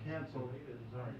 Cancel. Sorry.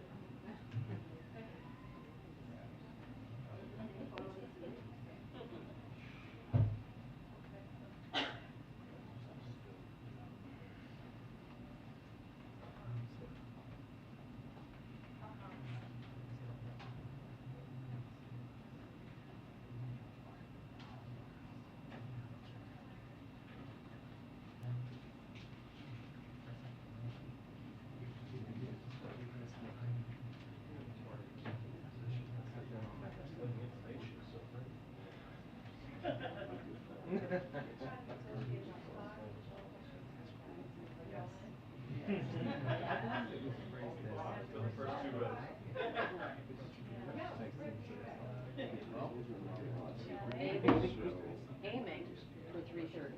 Aiming for 3:30.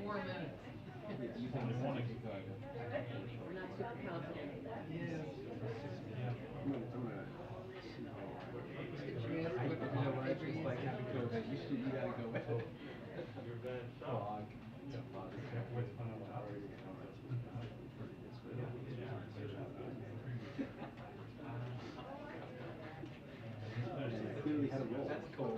4 minutes. We're not super confident. You gotta go with it. Clearly had a roll. That's cool.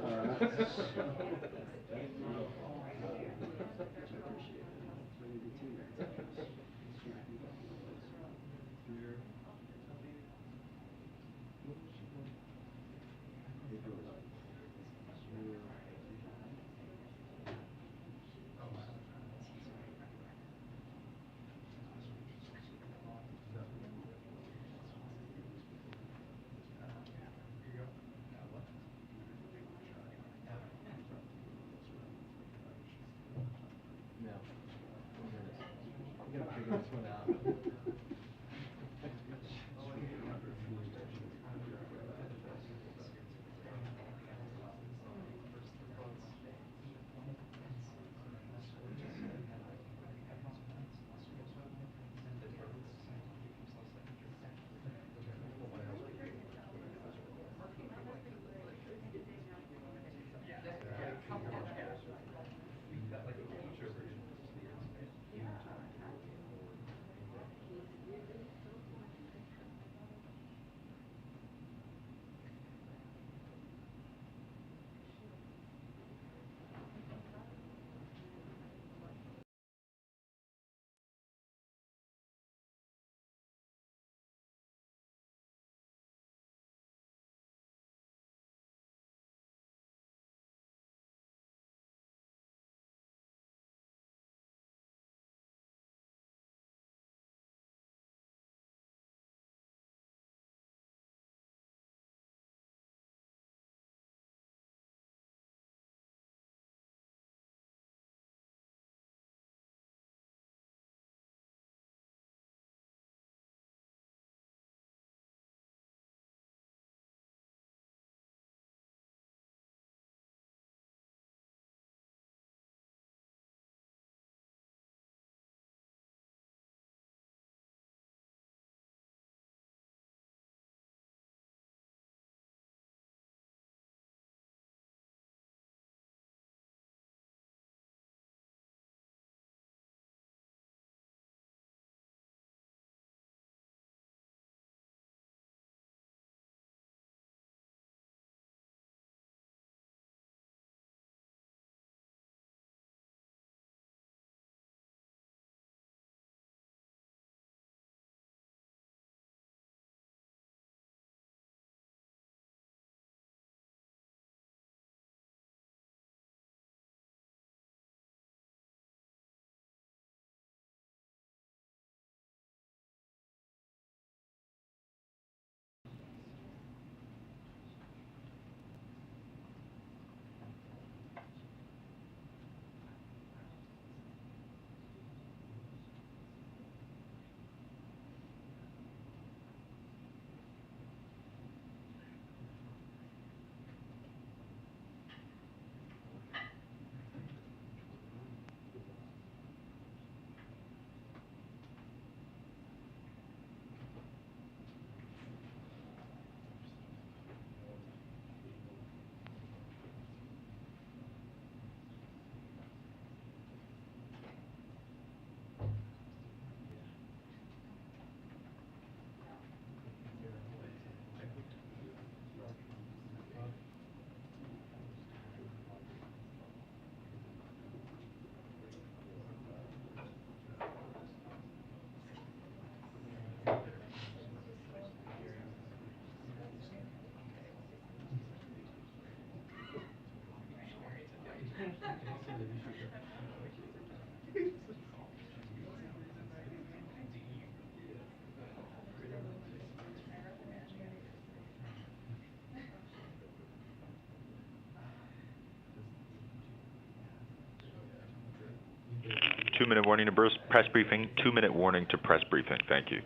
2-minute warning to press briefing, 2-minute warning to press briefing. Thank you.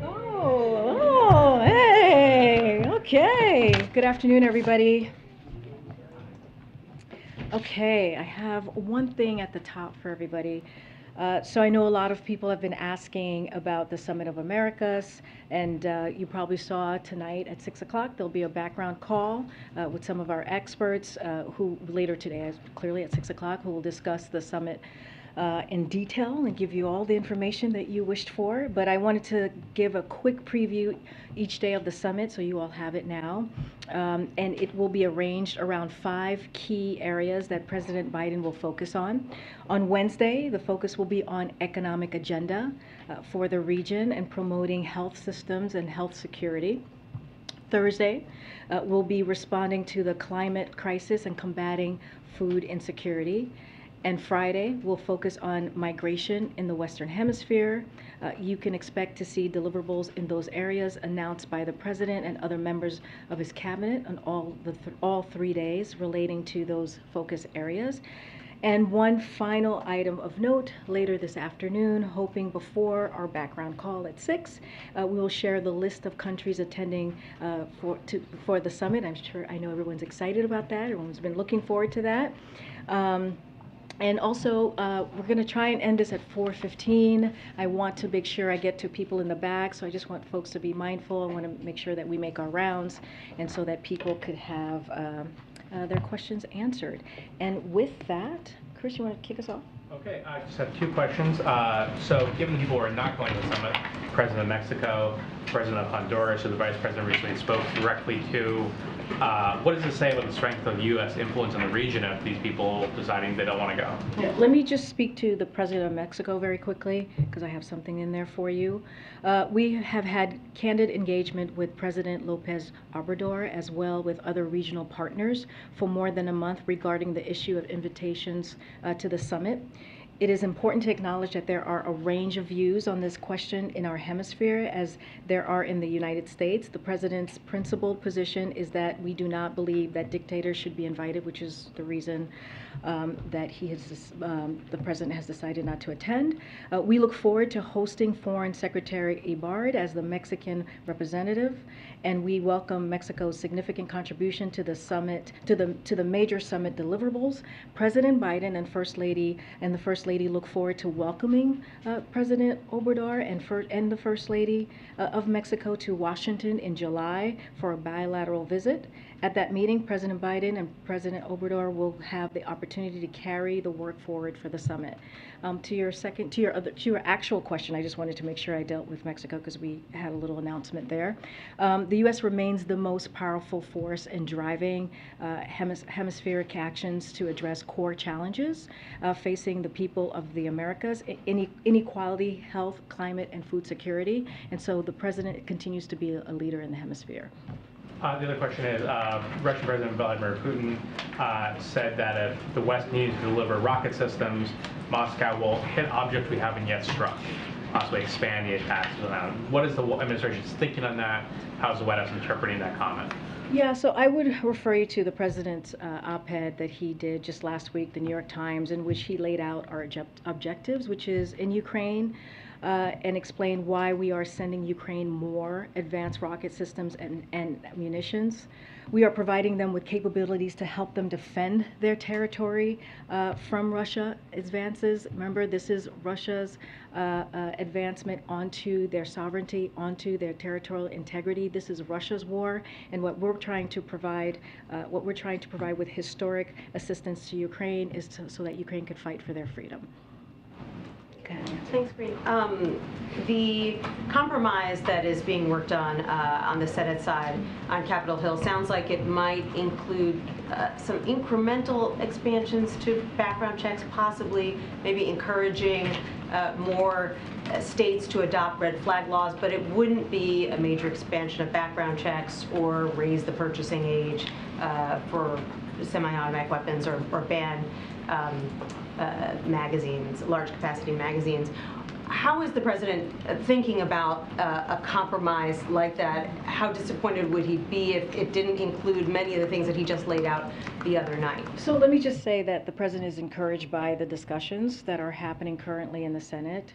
Oh, hey, okay. Good afternoon, everybody. Okay, I have one thing at the top for everybody. So I know a lot of people have been asking about the Summit of Americas, and you probably saw tonight at 6 o'clock there'll be a background call with some of our experts who later today, clearly at 6 o'clock, who will discuss the summit in detail and give you all the information that you wished for. But I wanted to give a quick preview each day of the summit, so you all have it now. And it will be arranged around 5 key areas that President Biden will focus on. On Wednesday, the focus will be on economic agenda for the region and promoting health systems and health security. Thursday, we'll be responding to the climate crisis and combating food insecurity. And Friday, we'll focus on migration in the Western Hemisphere. You can expect to see deliverables in those areas announced by the President and other members of his cabinet on all 3 days relating to those focus areas. And one final item of note, later this afternoon, hoping before our background call at 6, we will share the list of countries attending for the summit. I know everyone's excited about that. Everyone's been looking forward to that. And also, we're going to try and end this at 4:15. I want to make sure I get to people in the back, so I just want folks to be mindful. I want to make sure that we make our rounds, and so that people could have their questions answered. And with that, Chris, you want to kick us off? Okay, I just have two questions. So given the people who are not going to the summit, President of Mexico, President of Honduras, who the Vice President recently spoke directly to, what does it say about the strength of U.S. influence in the region of these people deciding they don't want to go? Yeah, let me just speak to the President of Mexico very quickly, because I have something in there for you. We have had candid engagement with President Lopez Obrador, as well with other regional partners, for more than a month regarding the issue of invitations to the summit. It is important to acknowledge that there are a range of views on this question in our hemisphere, as there are in the United States. The President's principled position is that we do not believe that dictators should be invited, which is the reason that the President has decided not to attend. We look forward to hosting Foreign Secretary Ebrard as the Mexican representative, and we welcome Mexico's significant contribution to the summit, to the major summit deliverables. President Biden and the First Lady look forward to welcoming President Obrador and the First Lady of Mexico to Washington in July for a bilateral visit. At that meeting, President Biden and President Obrador will have the opportunity to carry the work forward for the summit. To your actual question, I just wanted to make sure I dealt with Mexico because we had a little announcement there. The U.S. remains the most powerful force in driving hemispheric actions to address core challenges facing the people of the Americas: inequality, health, climate, and food security. And so the President continues to be a leader in the hemisphere. The other question is, Russian President Vladimir Putin said that if the West needs to deliver rocket systems, Moscow will hit objects we haven't yet struck, possibly expand the attacks. What is the administration's thinking on that? How is the White House interpreting that comment? Yeah, so I would refer you to the President's op-ed that he did just last week, the New York Times, in which he laid out our objectives, which is in Ukraine, and explain why we are sending Ukraine more advanced rocket systems and munitions. We are providing them with capabilities to help them defend their territory from Russia advances. Remember, this is Russia's advancement onto their sovereignty, onto their territorial integrity. This is Russia's war, and what we're trying to provide with historic assistance to Ukraine is so that Ukraine could fight for their freedom. Thanks, Karine. The compromise that is being worked on the Senate side on Capitol Hill sounds like it might include some incremental expansions to background checks, possibly maybe encouraging more states to adopt red flag laws, but it wouldn't be a major expansion of background checks or raise the purchasing age for semi-automatic weapons or ban magazines, large capacity magazines. How is the President thinking about a compromise like that? How disappointed would he be if it didn't include many of the things that he just laid out the other night? So let me just say that the President is encouraged by the discussions that are happening currently in the Senate,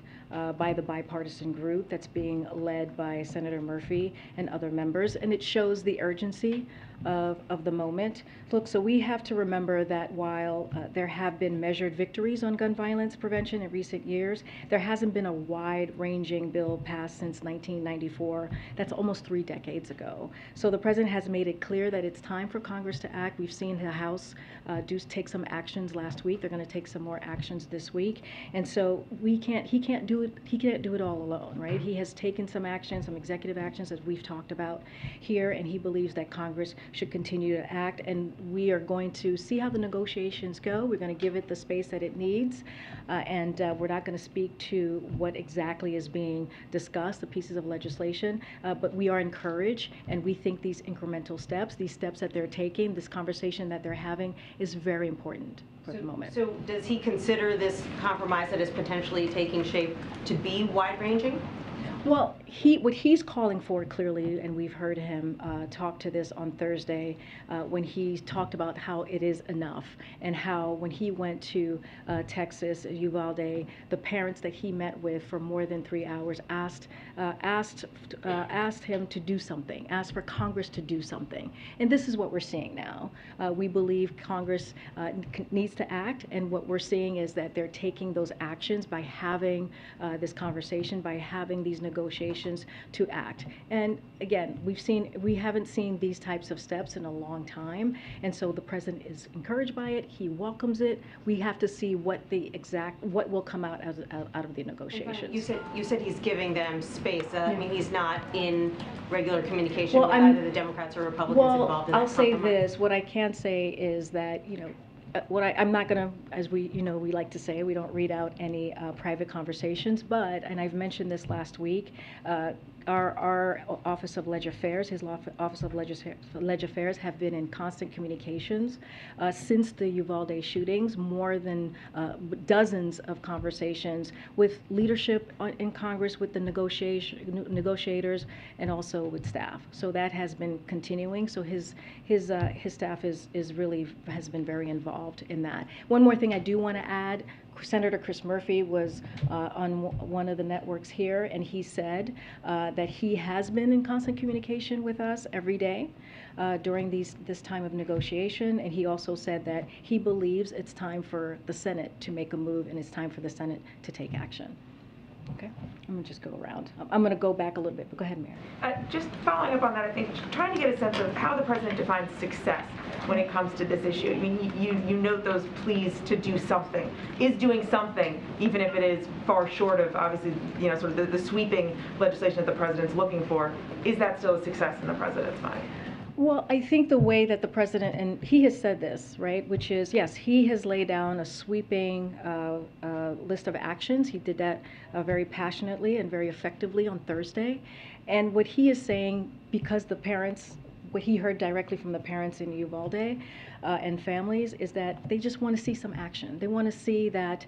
by the bipartisan group that's being led by Senator Murphy and other members, and it shows the urgency of the moment. Look, so we have to remember that while there have been measured victories on gun violence prevention in recent years, there hasn't been a wide-ranging bill passed since 1994. That's almost 3 decades ago. So the President has made it clear that it's time for Congress to act. We've seen the House take some actions last week. They're going to take some more actions this week. And so he can't do it all alone, right? He has taken some actions, some executive actions, as we've talked about here, and he believes that Congress should continue to act, and we are going to see how the negotiations go. We're going to give it the space that it needs, and we're not going to speak to what exactly is being discussed, the pieces of legislation, but we are encouraged, and we think these incremental steps, these steps that they're taking, this conversation that they're having is very important for the moment. So does he consider this compromise that is potentially taking shape to be wide-ranging? Well, what he's calling for clearly, and we've heard him talk to this on Thursday when he talked about how it is enough, and how when he went to Texas, Uvalde, the parents that he met with for more than 3 hours asked him to do something, asked for Congress to do something. And this is what we're seeing now. We believe Congress needs to act, and what we're seeing is that they're taking those actions by having this conversation, by having these negotiations negotiations to act. And again, we haven't seen these types of steps in a long time, and so the president is encouraged by it. He welcomes it. We have to see what will come out of the negotiations. You said he's giving them space. I mean, he's not in regular communication Well, with either the Democrats or Republicans involved in that I'll say compromise. this. What I can say is that, I'm not going to, as we like to say, we don't read out any private conversations, but, and I've mentioned this last week, our Office of Leg Affairs, his Office of Leg Affairs have been in constant communications since the Uvalde shootings, more than dozens of conversations with leadership in Congress, with the negotiators, and also with staff. So that has been continuing. So his staff has been very involved in that. One more thing I do want to add. Senator Chris Murphy was on one of the networks here, and he said that he has been in constant communication with us every day during this time of negotiation, and he also said that he believes it's time for the Senate to make a move, and it's time for the Senate to take action. Okay, I'm gonna just go around. I'm gonna go back a little bit, but go ahead, Mary. Just following up on that, I think trying to get a sense of how the president defines success when it comes to this issue. I mean, you note those pleas to do something. Is doing something, even if it is far short of, obviously, sort of the sweeping legislation that the president's looking for, is that still a success in the president's mind? Well, I think the way that the president, and he has said this, right, which is, yes, he has laid down a sweeping list of actions. He did that very passionately and very effectively on Thursday. And what he is saying, because the parents, what he heard directly from the parents in Uvalde and families, is that they just want to see some action. They want to see that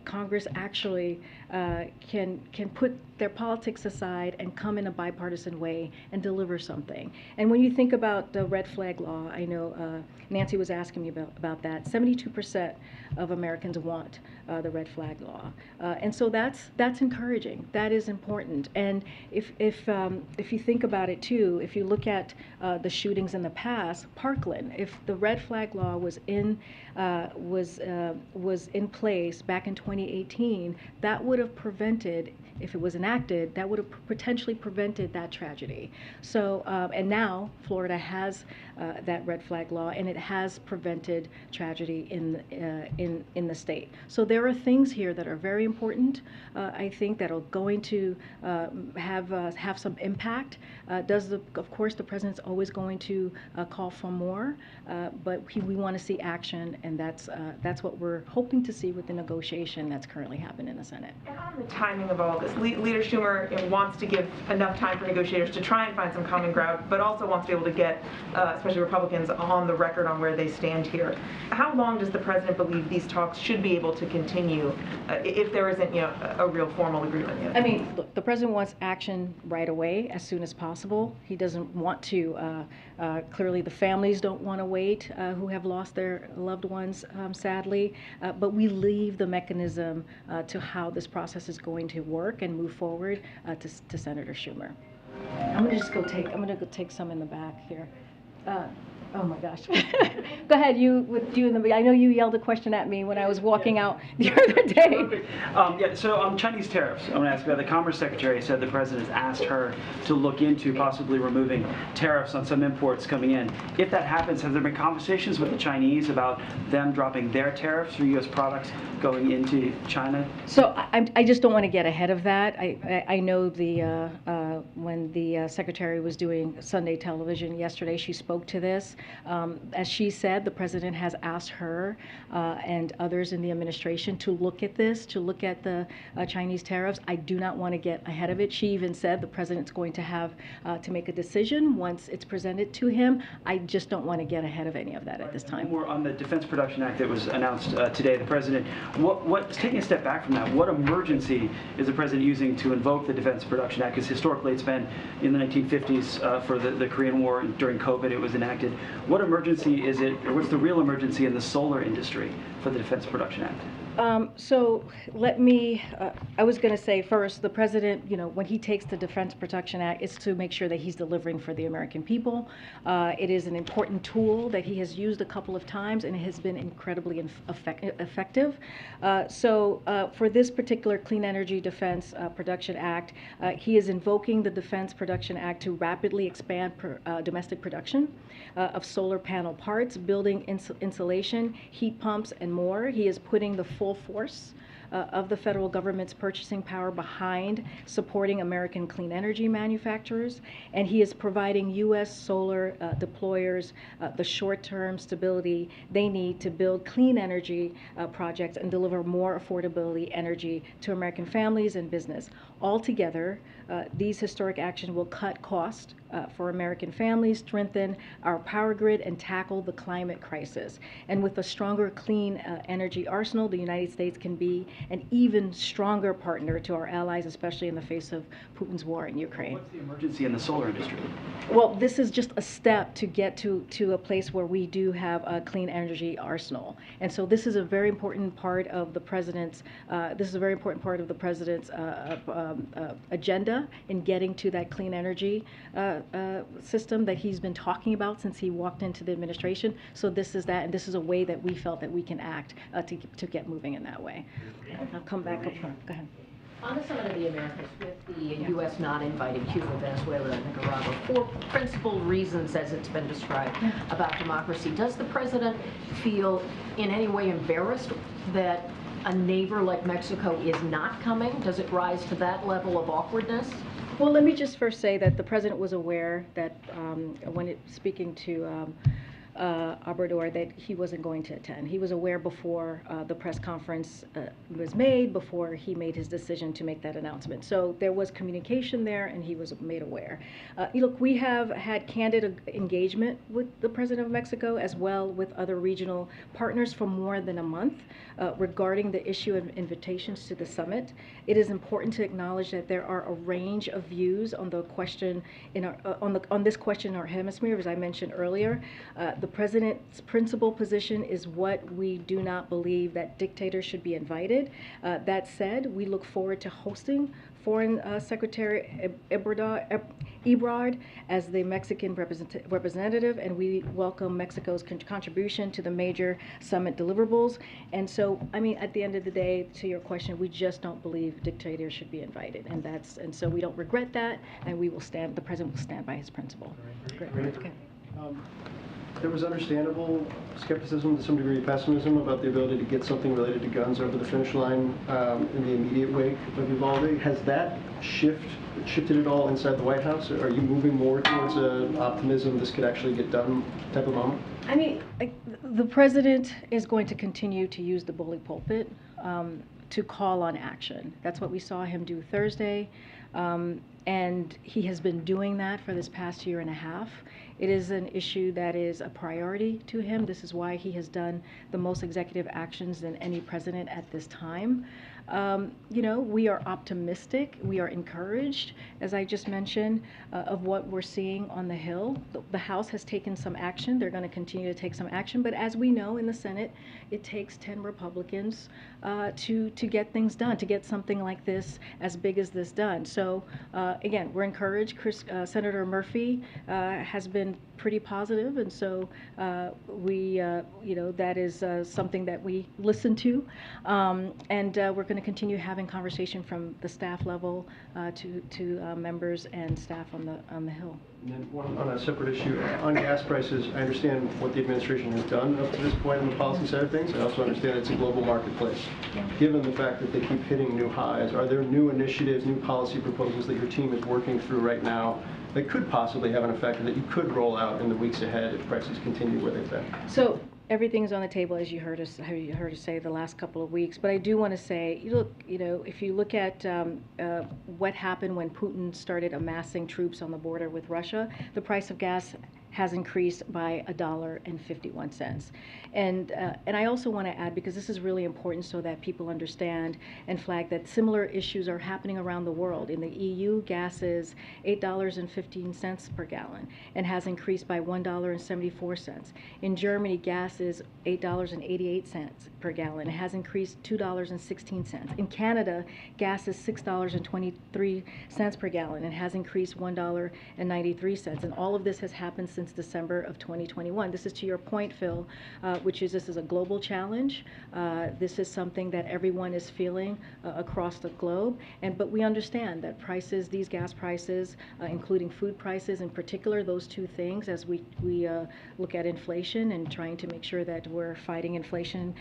Congress actually can put their politics aside and come in a bipartisan way and deliver something. And when you think about the red flag law, I know Nancy was asking me about that. 72% of Americans want the red flag law, and so that's encouraging. That is important. And if you think about it too, if you look at the shootings in the past, Parkland, if the red flag law was in place back in 2018, that would have prevented, if it was enacted, that would have potentially prevented that tragedy. So, and now Florida has that red flag law, and it has prevented tragedy in the state. So there are things here that are very important. I think that are going to have some impact. Of course, the president's always going to call for more, but we want to see action, and that's what we're hoping to see with the negotiation that's currently happening in the Senate. And on the timing of all this, Leader Schumer wants to give enough time for negotiators to try and find some common ground, but also wants to be able to get, especially Republicans, on the record on where they stand here. How long does the president believe these talks should be able to continue if there isn't, a real formal agreement yet? I mean, look, the president wants action right away, as soon as possible. He doesn't want to. Clearly, the families don't want to wait, who have lost their loved ones, sadly. But we leave the mechanism to how this process is going to work and move forward to Senator Schumer. I'm gonna go take some in the back here. Oh my gosh. Go ahead, I know you yelled a question at me when I was walking out the other day. So on Chinese tariffs, I want to ask about the Commerce Secretary said the president has asked her to look into possibly removing tariffs on some imports coming in. If that happens, have there been conversations with the Chinese about them dropping their tariffs for U.S. products going into China? So I just don't want to get ahead of that. I know when the Secretary was doing Sunday television yesterday, she spoke to this. As she said, the president has asked her and others in the administration to look at this, to look at the Chinese tariffs. I do not want to get ahead of it. She even said the president's going to have to make a decision once it's presented to him. I just don't want to get ahead of any of that at this time. More on the Defense Production Act that was announced today, the president, taking a step back from that, what emergency is the president using to invoke the Defense Production Act? Because historically it's been in the 1950s for the Korean War, during COVID it was enacted. What emergency is it, or what's the real emergency in the solar industry for the Defense Production Act? So let me, I was going to say first, the president, when he takes the Defense Production Act, it's to make sure that he's delivering for the American people. It is an important tool that he has used a couple of times, and it has been incredibly effective. So for this particular Clean Energy Defense Production Act, he is invoking the Defense Production Act to rapidly expand domestic production of solar panel parts, building insulation, heat pumps, and more. He is putting the full force of the federal government's purchasing power behind supporting American clean energy manufacturers, and he is providing U.S. solar deployers the short-term stability they need to build clean energy projects and deliver more affordability energy to American families and business. Altogether, these historic actions will cut costs for American families, strengthen our power grid, and tackle the climate crisis. And with a stronger clean energy arsenal, the United States can be an even stronger partner to our allies, especially in the face of Putin's war in Ukraine. What's the emergency in the solar industry? Well, this is just a step to get to a place where we do have a clean energy arsenal. And so this is a very important part of the president's agenda in getting to that clean energy system that he's been talking about since he walked into the administration. So this is that, and this is a way that we felt that we can act to get moving in that way. I'll come back up front. Go ahead. On the Summit of the Americas, with the U.S. not inviting Cuba, Venezuela, and Nicaragua for principal reasons, as it's been described, about democracy, does the president feel in any way embarrassed that a neighbor like Mexico is not coming? Does it rise to that level of awkwardness? Well, let me just first say that the president was aware that when speaking to Obrador, that he wasn't going to attend. He was aware before the press conference was made, before he made his decision to make that announcement. So there was communication there, and he was made aware. Look, we have had candid engagement with the president of Mexico, as well with other regional partners for more than a month regarding the issue of invitations to the summit. It is important to acknowledge that there are a range of views on the question on this question in our hemisphere, as I mentioned earlier. The president's principal position is what we do not believe that dictators should be invited. That said, we look forward to hosting Foreign Secretary Ebrard as the Mexican representative, and we welcome Mexico's contribution to the major summit deliverables. And so, I mean, at the end of the day, to your question, we just don't believe dictators should be invited, and so we don't regret that, and we will stand. The president will stand by his principle. Great. Okay. There was understandable skepticism, to some degree pessimism, about the ability to get something related to guns over the finish line in the immediate wake of Uvalde. Has that shifted at all inside the White House? Are you moving more towards optimism this could actually get done type of moment? I mean, the president is going to continue to use the bully pulpit to call on action. That's what we saw him do Thursday. And he has been doing that for this past year and a half. It is an issue that is a priority to him. This is why he has done the most executive actions than any president at this time. We are optimistic. We are encouraged, as I just mentioned, of what we're seeing on the Hill. The House has taken some action. They're going to continue to take some action. But as we know in the Senate, it takes 10 Republicans to get things done, to get something like this, as big as this, done. So again, we're encouraged. Senator Murphy has been pretty positive, and so that is something that we listen to, and we're going to continue having conversation from the staff level to members and staff on the Hill. And then one on a separate issue, on gas prices, I understand what the administration has done up to this point on the policy side of things. I also understand it's a global marketplace. Yeah. Given the fact that they keep hitting new highs, are there new initiatives, new policy proposals that your team is working through right now that could possibly have an effect that you could roll out in the weeks ahead if prices continue where they've been? So everything's on the table, as you heard us say the last couple of weeks. But I do want to say, look, if you look at what happened when Putin started amassing troops on the border with Russia, the price of gas has increased by $1.51. And I also want to add, because this is really important so that people understand and flag that similar issues are happening around the world. In the EU, gas is $8.15 per gallon and has increased by $1.74. In Germany, gas is $8.88 per gallon. It has increased $2.16. In Canada, gas is $6.23 per gallon and has increased $1.93. And all of this has happened since December of 2021. This is to your point, Phil, which is this is a global challenge. This is something that everyone is feeling across the globe. But we understand that prices, these gas prices, including food prices in particular, those two things, as we look at inflation and trying to make sure that we're fighting inflation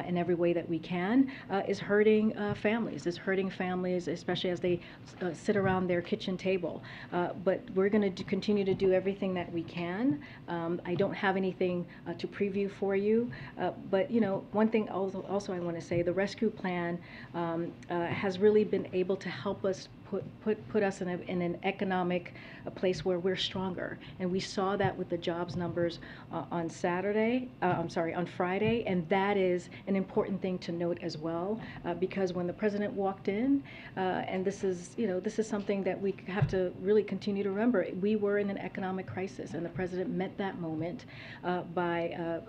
in every way that we can, is hurting families. Is hurting families, especially as they sit around their kitchen table. But we're going to continue to do everything that we can. I don't have anything to preview for you, but one thing also I want to say, the rescue plan has really been able to help us put us in an economic place where we're stronger, and we saw that with the jobs numbers on Friday, and that is an important thing to note as well, because when the president walked in, and this is something that we have to really continue to remember, we were in an economic crisis, and the president met that moment by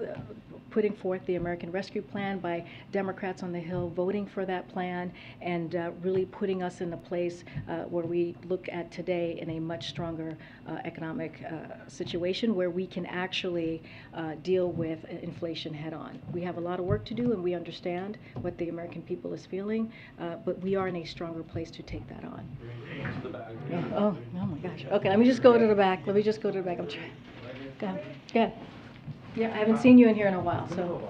putting forth the American Rescue Plan, by Democrats on the Hill voting for that plan, and really putting us in a place where we look at today in a much stronger economic situation where we can actually deal with inflation head on. We have a lot of work to do, and we understand what the American people is feeling, but we are in a stronger place to take that on. Oh my gosh. Okay, let me just go to the back. I'm trying. Go ahead. Yeah, I haven't seen you in here in a while, so.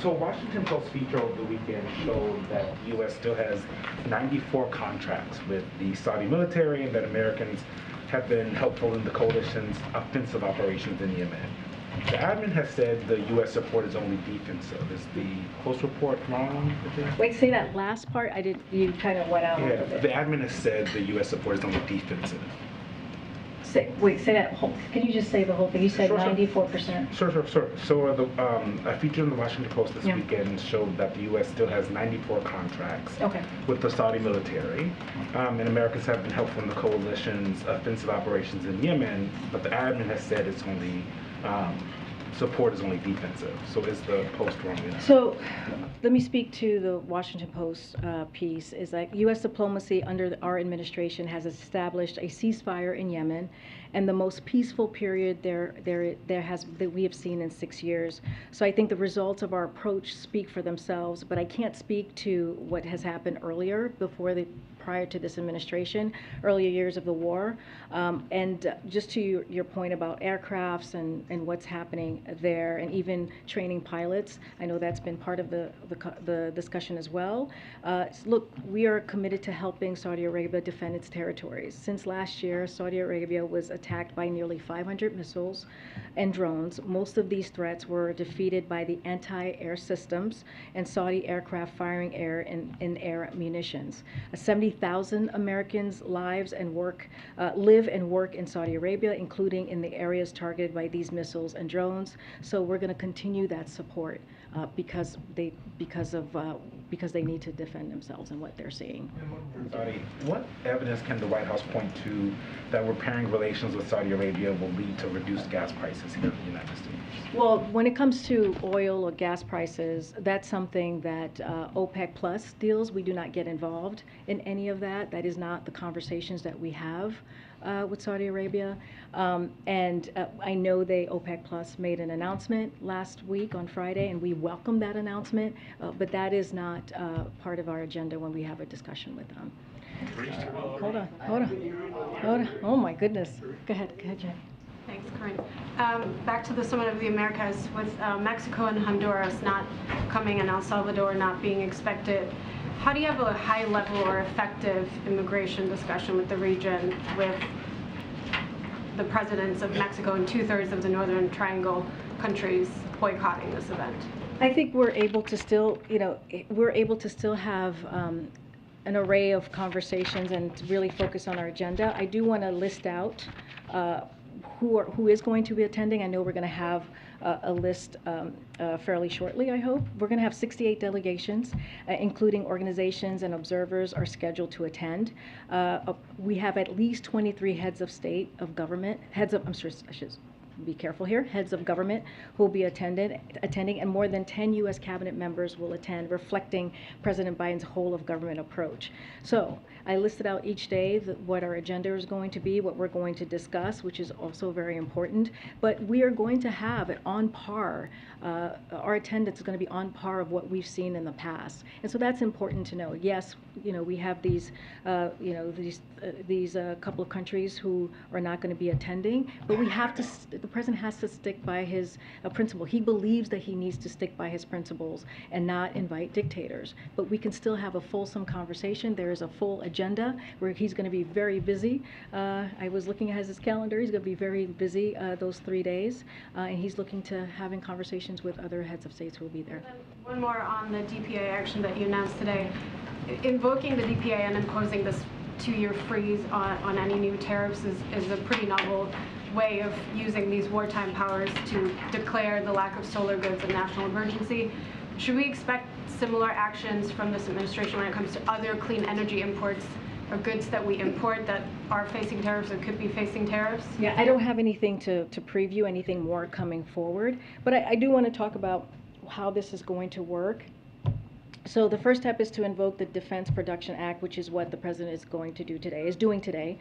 So Washington Post feature over the weekend showed that the U.S. still has 94 contracts with the Saudi military, and that Americans have been helpful in the coalition's offensive operations in Yemen. The admin has said the U.S. support is only defensive. Is the Post report wrong? Wait, say that last part. You kind of went out a little bit. The admin has said the U.S. support is only defensive. Say that whole. Can you just say the whole thing? You said 94%. Sure. So a feature in the Washington Post this weekend showed that the U.S. still has 94 contracts with the Saudi military, and Americans have been helpful in the coalition's offensive operations in Yemen, but the admin has said it's only support is only defensive. So is the Post wrong in that? So let me speak to the Washington Post piece. Is that U.S. diplomacy under our administration has established a ceasefire in Yemen, and the most peaceful period that we have seen in 6 years. So I think the results of our approach speak for themselves, but I can't speak to what has happened earlier prior to this administration, earlier years of the war. And just to your point about aircrafts and what's happening there, and even training pilots, I know that's been part of the discussion as well. Look, we are committed to helping Saudi Arabia defend its territories. Since last year, Saudi Arabia was attacked by nearly 500 missiles and drones. Most of these threats were defeated by the anti-air systems and Saudi aircraft firing air and air munitions. 70,000 Americans live and work in Saudi Arabia, including in the areas targeted by these missiles and drones. So we're going to continue that support because they need to defend themselves and what they're seeing. What evidence can the White House point to that repairing relations with Saudi Arabia will lead to reduced gas prices here in the United States? Well, when it comes to oil or gas prices, that's something that OPEC Plus deals. We do not get involved in any of that. That is not the conversations that we have with Saudi Arabia. And I know OPEC Plus made an announcement last week on Friday, and we welcome that announcement, but that is not part of our agenda when we have a discussion with them. Hold on. Oh my goodness. Go ahead, Jen. Thanks, Karine. Back to the Summit of the Americas, with Mexico and Honduras not coming and El Salvador not being expected. How do you have a high-level or effective immigration discussion with the region, with the presidents of Mexico and 2/3 of the Northern Triangle countries boycotting this event? I think we're able to still, have an array of conversations and really focus on our agenda. I do want to list out who is going to be attending. I know we're going to have a list fairly shortly, I hope. We're going to have 68 delegations, including organizations and observers are scheduled to attend. We have at least 23 heads of state, of government, I'm sorry, I should be careful here, heads of government who will be attending, and more than 10 U.S. cabinet members will attend, reflecting President Biden's whole of government approach. So I listed out each day what our agenda is going to be, what we're going to discuss, which is also very important. But we are going to have it on par. Our attendance is going to be on par of what we've seen in the past, and so that's important to know. Yes, we have these couple of countries who are not going to be attending, but we have to. The president has to stick by his principle. He believes that he needs to stick by his principles and not invite dictators. But we can still have a fulsome conversation. There is a full agenda where he's going to be very busy. I was looking at his calendar. He's going to be very busy those 3 days, and he's looking to having conversations with other heads of states who will be there. One more on the DPA action that you announced today. Invoking the DPA and imposing this 2-year freeze on any new tariffs is a pretty novel way of using these wartime powers to declare the lack of solar goods a national emergency. Should we expect similar actions from this administration when it comes to other clean energy imports or goods that we import that are facing tariffs or could be facing tariffs? Yeah, I don't have anything to preview, anything more coming forward, but I do want to talk about how this is going to work. So the first step is to invoke the Defense Production Act, which is what the president is doing today.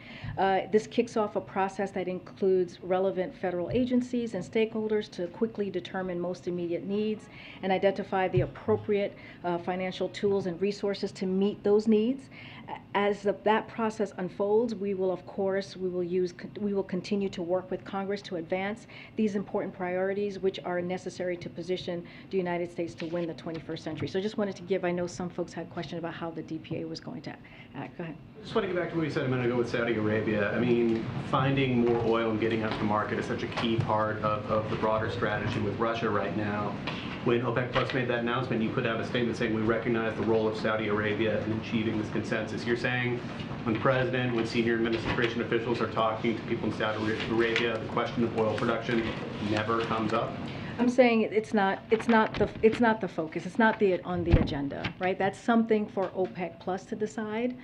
This kicks off a process that includes relevant federal agencies and stakeholders to quickly determine most immediate needs and identify the appropriate financial tools and resources to meet those needs. As that process unfolds, we will continue to work with Congress to advance these important priorities, which are necessary to position the United States to win the 21st century. So I just wanted to give, I know some folks had questions about how the DPA was going to act. Go ahead. I just want to get back to what you said a minute ago with Saudi Arabia. I mean, finding more oil and getting out to market is such a key part of the broader strategy with Russia right now. When OPEC Plus made that announcement, you put out a statement saying we recognize the role of Saudi Arabia in achieving this consensus. You're saying when the president, when senior administration officials are talking to people in Saudi Arabia, the question of oil production never comes up? I'm saying it's not the focus. It's not on the agenda, right? That's something for OPEC Plus to decide.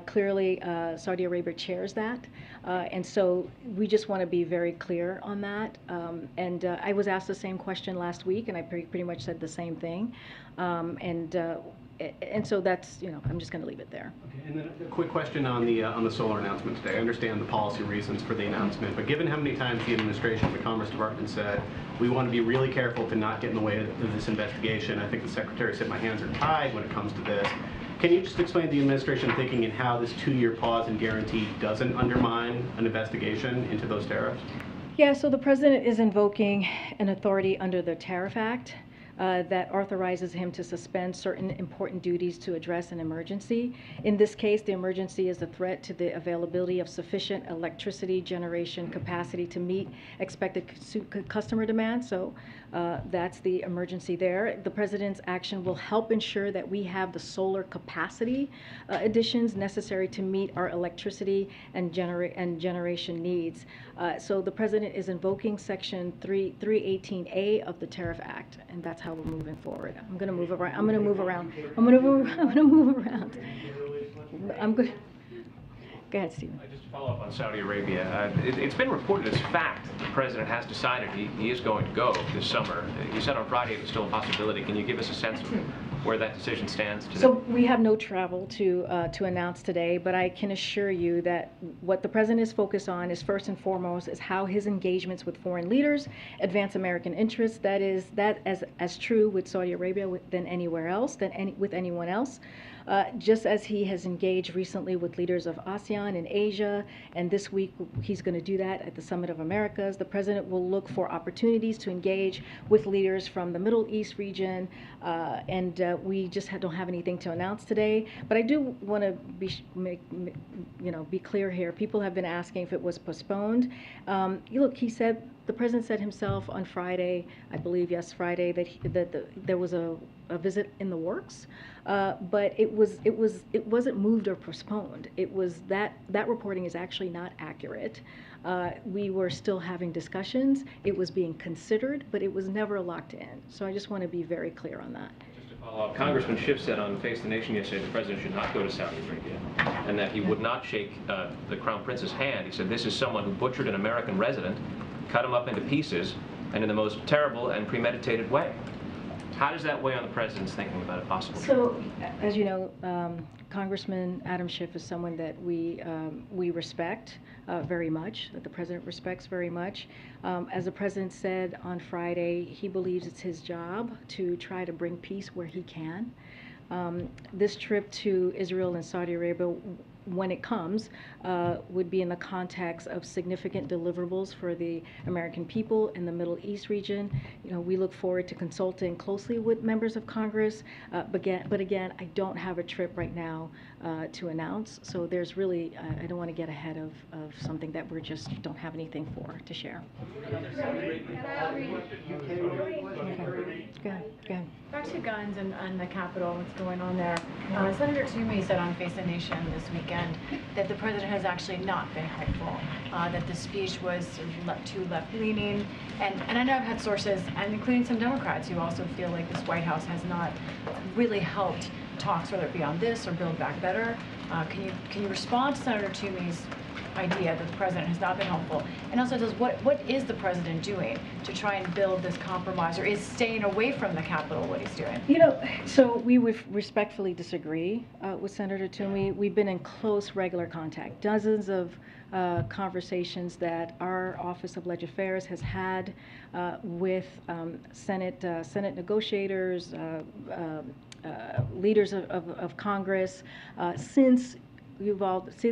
Clearly, Saudi Arabia chairs that, and so we just want to be very clear on that. I was asked the same question last week, and I pretty much said the same thing. And so that's, I'm just going to leave it there. Okay, and then a quick question on the solar announcement today. I understand the policy reasons for the announcement, but given how many times the administration, the Commerce Department said, we want to be really careful to not get in the way of this investigation. I think the Secretary said my hands are tied when it comes to this. Can you just explain the administration thinking and how this 2-year pause and guarantee doesn't undermine an investigation into those tariffs? Yeah, so the president is invoking an authority under the Tariff Act. That authorizes him to suspend certain important duties to address an emergency. In this case, the emergency is a threat to the availability of sufficient electricity generation capacity to meet expected customer demand. So that's the emergency there. The president's action will help ensure that we have the solar capacity additions necessary to meet our electricity and generation needs. So the president is invoking Section 318A of the Tariff Act, and that's how we're moving forward. I'm going to move around. I'm going to move around. Go ahead, Stephen. Just to follow up on Saudi Arabia, it's been reported as fact the president has decided he is going to go this summer. You said on Friday it was still a possibility. Can you give us a sense of where that decision stands today? So we have no travel to announce today, but I can assure you that what the president is focused on is first and foremost is how his engagements with foreign leaders advance American interests. That is as true with Saudi Arabia than anywhere else, with anyone else. Just as he has engaged recently with leaders of ASEAN and Asia, and this week he's going to do that at the Summit of Americas, the president will look for opportunities to engage with leaders from the Middle East region, and we just don't have anything to announce today. But I do want to be clear here. People have been asking if it was postponed. Look, the president said himself on Friday, I believe, yes, Friday, that there was a a visit in the works, but it wasn't moved or postponed. It was that reporting is actually not accurate. We were still having discussions. It was being considered, but it was never locked in. So I just want to be very clear on that. Congressman Schiff said on Face the Nation yesterday the president should not go to Saudi Arabia and that he would not shake the Crown Prince's hand. He said this is someone who butchered an American resident, cut him up into pieces, and in the most terrible and premeditated way. How does that weigh on the president's thinking about a possible trip? So, as you know, Congressman Adam Schiff is someone that we respect very much, that the president respects very much. As the president said on Friday, he believes it's his job to try to bring peace where he can. This trip to Israel and Saudi Arabia, when it comes, would be in the context of significant deliverables for the American people in the Middle East region. You know, we look forward to consulting closely with members of Congress, but again, I don't have a trip right now to announce, so there's really, I don't want to get ahead of something that we just don't have anything to share. Okay. Go ahead. Back to guns and the Capitol, what's going on there. Senator Toomey said on Face the Nation this weekend that the president has actually not been helpful, that the speech was too left-leaning. And I know I've had sources, and including some Democrats, who also feel like this White House has not really helped talks, whether it be on this or Build Back Better. Can you respond to Senator Toomey's idea that the president has not been helpful? And also, what is the president doing to try and build this compromise, or is staying away from the Capitol what he's doing? You know, so we would respectfully disagree with Senator Toomey. We've been in close, regular contact. Dozens of conversations that our Office of Legislative Affairs has had with Senate negotiators, leaders of Congress, since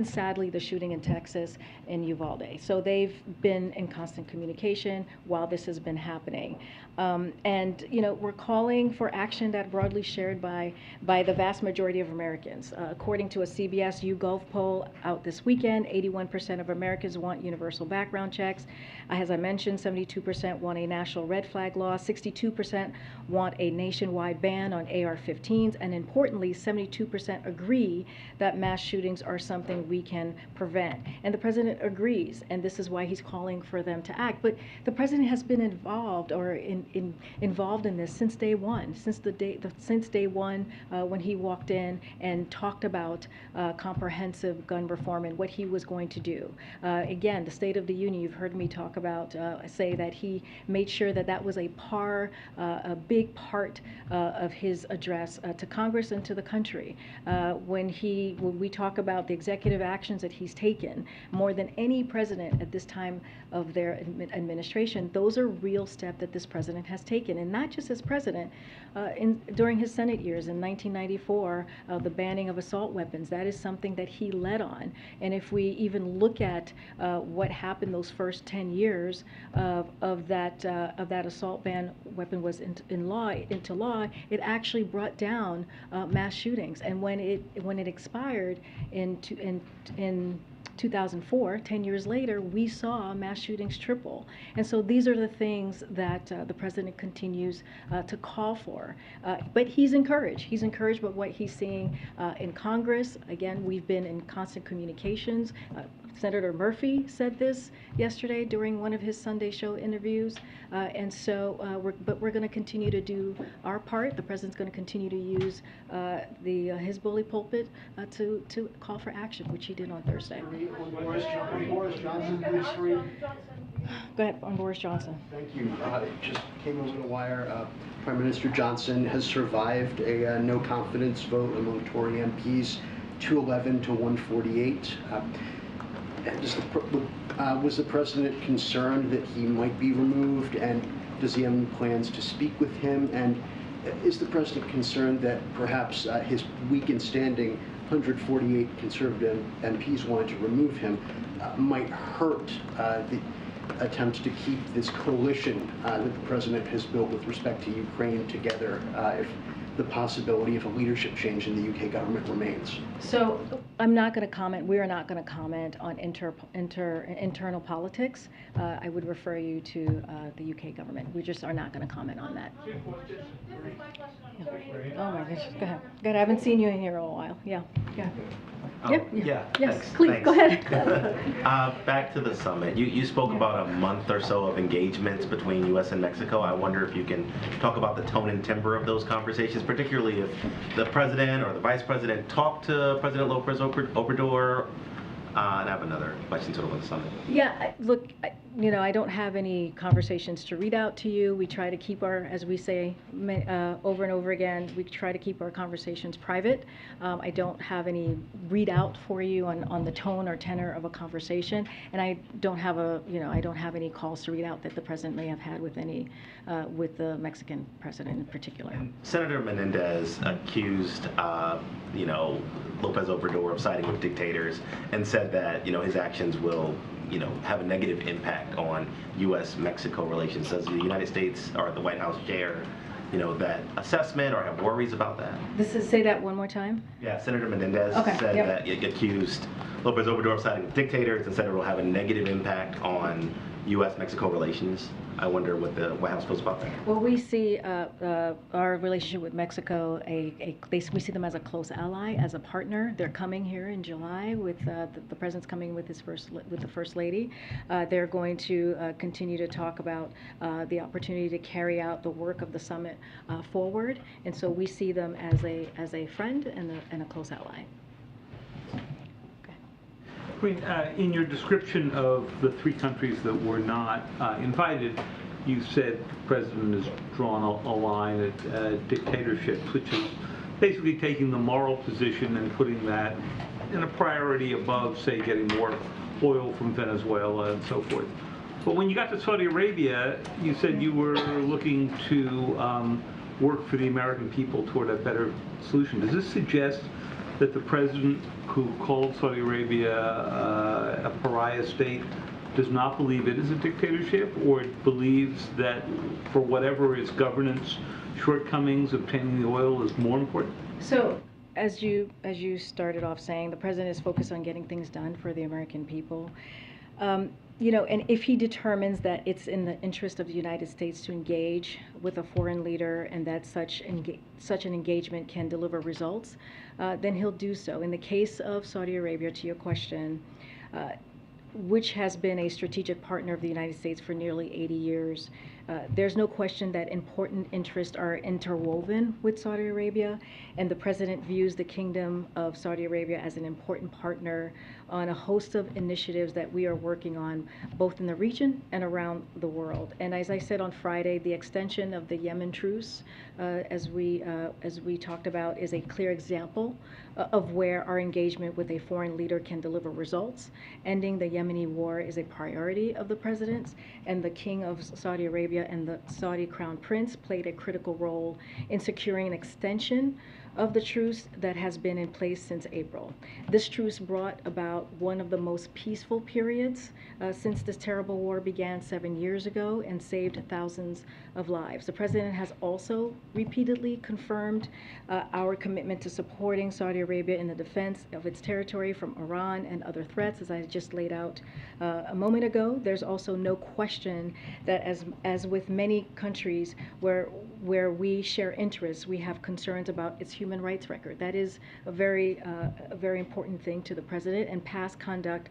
sadly the shooting in Texas in Uvalde. So they've been in constant communication while this has been happening. And you know, we're calling for action that broadly shared by the vast majority of Americans. According to a CBS YouGov poll out this weekend, 81% of Americans want universal background checks. As I mentioned, 72% want a national red flag law, 62% want a nationwide ban on AR-15s, and importantly, 72% agree that mass shootings are something we can prevent. And the president agrees, and this is why he's calling for them to act. But the president has been involved in this since day one, since day one when he walked in and talked about comprehensive gun reform and what he was going to do. Again, the State of the Union, you've heard me talk about, say that he made sure that was a big part of his address to Congress and to the country. When we talk about the executive actions that he's taken, more than any president at this time of their administration, those are real steps that this president has taken. And not just as president, during his Senate years in 1994, the banning of assault weapons, that is something that he led on. And if we even look at what happened those first 10 years of that assault ban weapon was into law, it actually brought down mass shootings. And when it expired in 2004, 10 years later, we saw mass shootings triple. And so these are the things that the president continues to call for. But he's encouraged. He's encouraged by what he's seeing in Congress. Again, we've been in constant communications. Senator Murphy said this yesterday during one of his Sunday show interviews. And so, we're going to continue to do our part. The president's going to continue to use his bully pulpit to call for action, which he did on Thursday. Boris Johnson, please, Karine. Go ahead, on Boris Johnson. Thank you. It just came over the wire. Prime Minister Johnson has survived a no confidence vote among Tory MPs, 211 to 148. Was the president concerned that he might be removed, and does he have any plans to speak with him? And is the president concerned that perhaps his weakened standing 148 conservative MPs wanted to remove him might hurt the attempts to keep this coalition that the president has built with respect to Ukraine together if the possibility of a leadership change in the UK government remains? So I'm not going to comment, we are not going to comment on internal politics. I would refer you to the UK government. We just are not going to comment on that. Yeah. Oh my gosh, go ahead. Go ahead, I haven't seen you in here in a while. Yeah, yeah. Oh, yeah. Yes, Thanks. please, Thanks. go ahead. Back to the summit. You spoke about a month or so of engagements between U.S. and Mexico. I wonder if you can talk about the tone and timbre of those conversations, particularly if the president or the vice president talked to President López Obrador. And I have another question sort of on the summit. Yeah, look, I don't have any conversations to read out to you. We try to keep our, as we say over and over again, we try to keep our conversations private. I don't have any readout for you on the tone or tenor of a conversation, and I don't have I don't have any calls to read out that the president may have had with with the Mexican president in particular. Senator Menendez accused, López Obrador of siding with dictators and said that, his actions will, have a negative impact on U.S.-Mexico relations. Does the United States or the White House share, that assessment or have worries about that? Say that one more time. Yeah, Senator Menendez said that he accused López Obrador of siding with dictators and said it will have a negative impact on U.S.-Mexico relations. I wonder what the White House feels about that. Well, we see our relationship with Mexico, we see them as a close ally, as a partner. They're coming here in July with the president's coming with the First Lady. They're going to continue to talk about the opportunity to carry out the work of the summit forward, and so we see them as a friend and a close ally. In your description of the three countries that were not invited, you said the president has drawn a line at dictatorships, which is basically taking the moral position and putting that in a priority above, say, getting more oil from Venezuela and so forth. But when you got to Saudi Arabia, you said you were looking to work for the American people toward a better solution. Does this suggest that the president who called Saudi Arabia a pariah state does not believe it is a dictatorship, or believes that for whatever its governance shortcomings, obtaining the oil is more important? So, as you started off saying, the president is focused on getting things done for the American people. And if he determines that it's in the interest of the United States to engage with a foreign leader and that such an engagement can deliver results, then he'll do so. In the case of Saudi Arabia, to your question, which has been a strategic partner of the United States for nearly 80 years, there's no question that important interests are interwoven with Saudi Arabia, and the president views the Kingdom of Saudi Arabia as an important partner on a host of initiatives that we are working on, both in the region and around the world. And as I said on Friday, the extension of the Yemen truce, as we talked about, is a clear example of where our engagement with a foreign leader can deliver results. Ending the Yemeni war is a priority of the president's, and the King of Saudi Arabia and the Saudi Crown Prince played a critical role in securing an extension of the truce that has been in place since April. This truce brought about one of the most peaceful periods since this terrible war began 7 years ago and saved thousands of lives. The president has also repeatedly confirmed our commitment to supporting Saudi Arabia in the defense of its territory from Iran and other threats, as I just laid out a moment ago. There's also no question that as with many countries where we share interests, we have concerns about its human rights record. That is a very important thing to the president, and past conduct,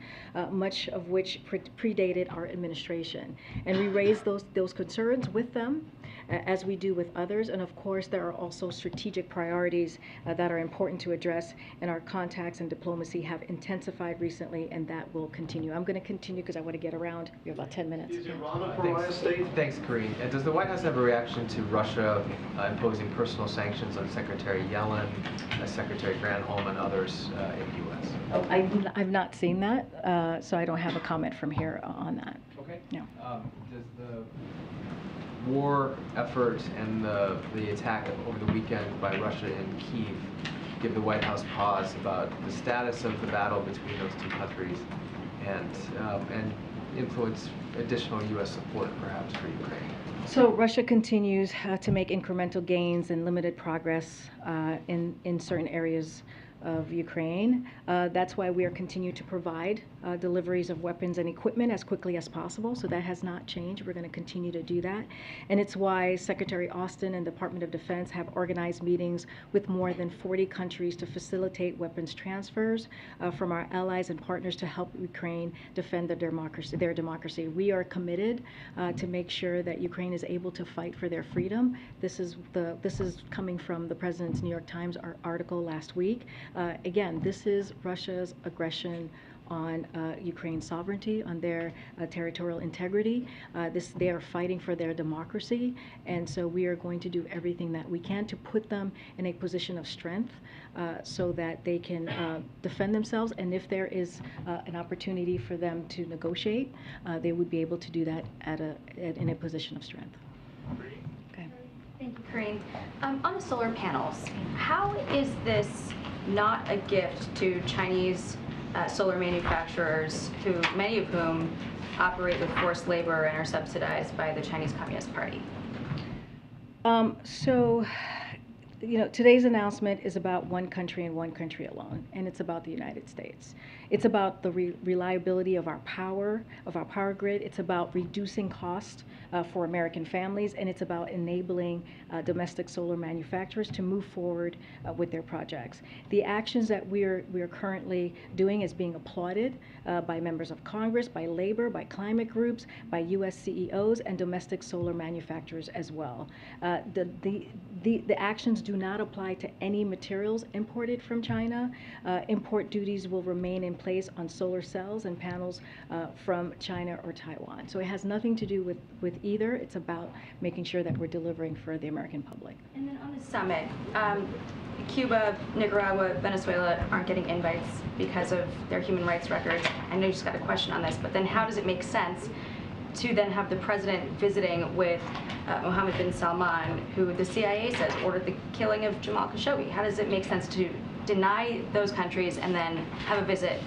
much of which predated our administration. And we raise those concerns with them, as we do with others. And of course, there are also strategic priorities that are important to address, and our contacts and diplomacy have intensified recently, and that will continue. I'm going to continue because I want to get around. You have about 10 minutes. Is Iran a pariah state? Thanks, Karine. And does the White House have a reaction to Russia imposing personal sanctions on Secretary Yellen, Secretary Granholm, and others in the U.S.? Oh, I've not seen that, so I don't have a comment from here on that. Okay. No. Does the war effort and the attack over the weekend by Russia in Kyiv give the White House pause about the status of the battle between those two countries, and influence additional U.S. support, perhaps, for Ukraine? So Russia continues to make incremental gains and limited progress in certain areas of Ukraine. That's why we are continuing to provide deliveries of weapons and equipment as quickly as possible. So that has not changed. We're going to continue to do that. And it's why Secretary Austin and Department of Defense have organized meetings with more than 40 countries to facilitate weapons transfers from our allies and partners to help Ukraine defend their democracy. We are committed to make sure that Ukraine is able to fight for their freedom. This is coming from the President's New York Times article last week. Again, this is Russia's aggression on Ukraine's sovereignty, on their territorial integrity. They are fighting for their democracy, and so we are going to do everything that we can to put them in a position of strength so that they can defend themselves, and if there is an opportunity for them to negotiate, they would be able to do that in a position of strength. Okay. Thank you, Karine. On the solar panels, how is this not a gift to Chinese solar manufacturers, many of whom operate with forced labor and are subsidized by the Chinese Communist Party? So, today's announcement is about one country and one country alone, and it's about the United States. It's about the reliability of our power grid. It's about reducing costs for American families, and it's about enabling domestic solar manufacturers to move forward with their projects. The actions that we are currently doing is being applauded by members of Congress, by labor, by climate groups, by U.S. CEOs, and domestic solar manufacturers as well. The actions do not apply to any materials imported from China. Import duties will remain in place on solar cells and panels from China or Taiwan. So it has nothing to do with either. It's about making sure that we're delivering for the American public. And then on the summit, Cuba, Nicaragua, Venezuela aren't getting invites because of their human rights records. I know you just got a question on this, but then how does it make sense to then have the president visiting with Mohammed bin Salman, who the CIA says ordered the killing of Jamal Khashoggi? How does it make sense to deny those countries and then have a visit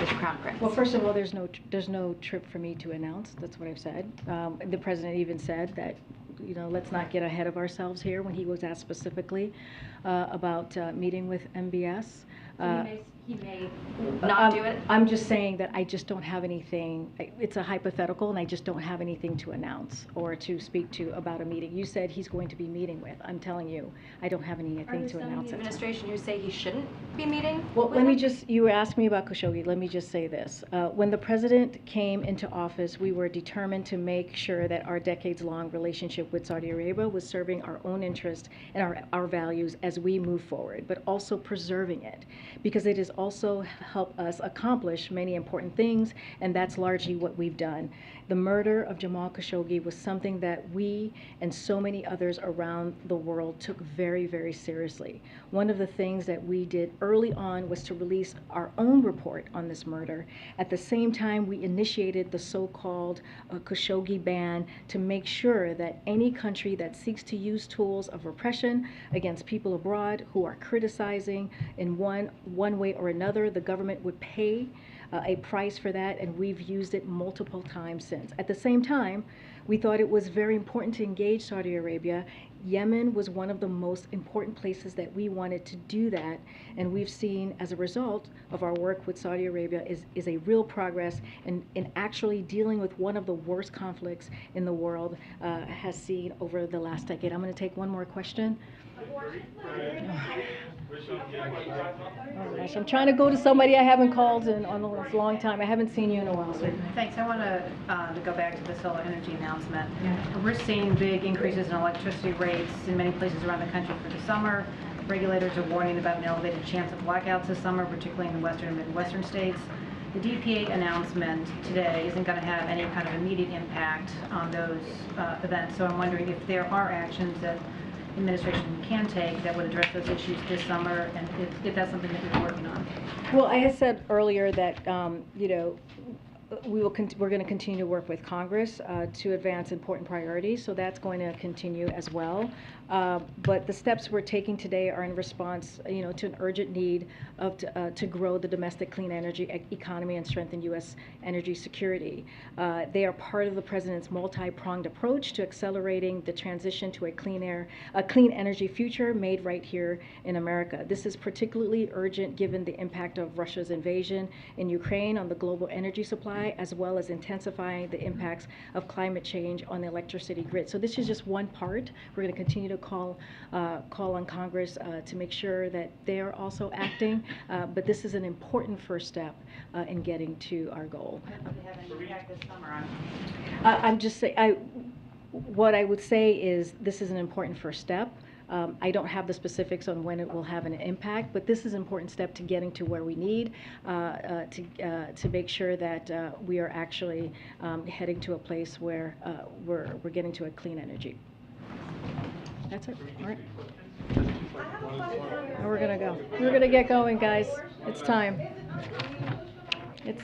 with the Crown Prince? Well, first of all, there's no trip for me to announce. That's what I've said. The president even said that, let's not get ahead of ourselves here when he was asked specifically about meeting with MBS. He may not do it? I'm just saying that I just don't have anything. It's a hypothetical, and I just don't have anything to announce or to speak to about a meeting. You said he's going to be meeting with. I'm telling you, I don't have anything to announce. Are there some in the administration who say he shouldn't be meeting? Well, let me just, you asked me about Khashoggi. Let me just say this. When the president came into office, we were determined to make sure that our decades-long relationship with Saudi Arabia was serving our own interest and our values as we move forward, but also preserving it, because it has also helped us accomplish many important things, and that's largely what we've done. The murder of Jamal Khashoggi was something that we and so many others around the world took very, very seriously. One of the things that we did early on was to release our own report on this murder. At the same time, we initiated the so-called Khashoggi ban to make sure that any country that seeks to use tools of repression against people abroad who are criticizing in one way or another, the government would pay a price for that, and we've used it multiple times since. At the same time, we thought it was very important to engage Saudi Arabia. Yemen was one of the most important places that we wanted to do that, and we've seen, as a result of our work with Saudi Arabia, is a real progress in actually dealing with one of the worst conflicts in the world has seen over the last decade. I'm going to take one more question. Oh gosh, I'm trying to go to somebody I haven't called in on a long time. I haven't seen you in a while. So. Thanks. I want to go back to the solar energy announcement. We're seeing big increases in electricity rates in many places around the country for the summer. Regulators are warning about an elevated chance of blackouts this summer, particularly in the western and midwestern states. The DPA announcement today isn't going to have any kind of immediate impact on those events. So I'm wondering if there are actions that administration can take that would address those issues this summer, and if that's something that you're working on. Well, I had said earlier that we're going to continue to work with Congress to advance important priorities, so that's going to continue as well. But the steps we're taking today are in response, to an urgent need to grow the domestic clean energy economy and strengthen U.S. energy security. They are part of the President's multi-pronged approach to accelerating the transition to a clean energy future made right here in America. This is particularly urgent given the impact of Russia's invasion in Ukraine on the global energy supply, as well as intensifying the impacts of climate change on the electricity grid. So this is just one part. We're going to continue to call on Congress to make sure that they are also acting, but this is an important first step in getting to our goal. I'm just saying, what I would say is this is an important first step. I don't have the specifics on when it will have an impact, but this is an important step to getting to where we need to make sure that we are actually heading to a place where we're getting to a clean energy. That's it. All right. We're gonna go. We're gonna get going, guys. It's time. It's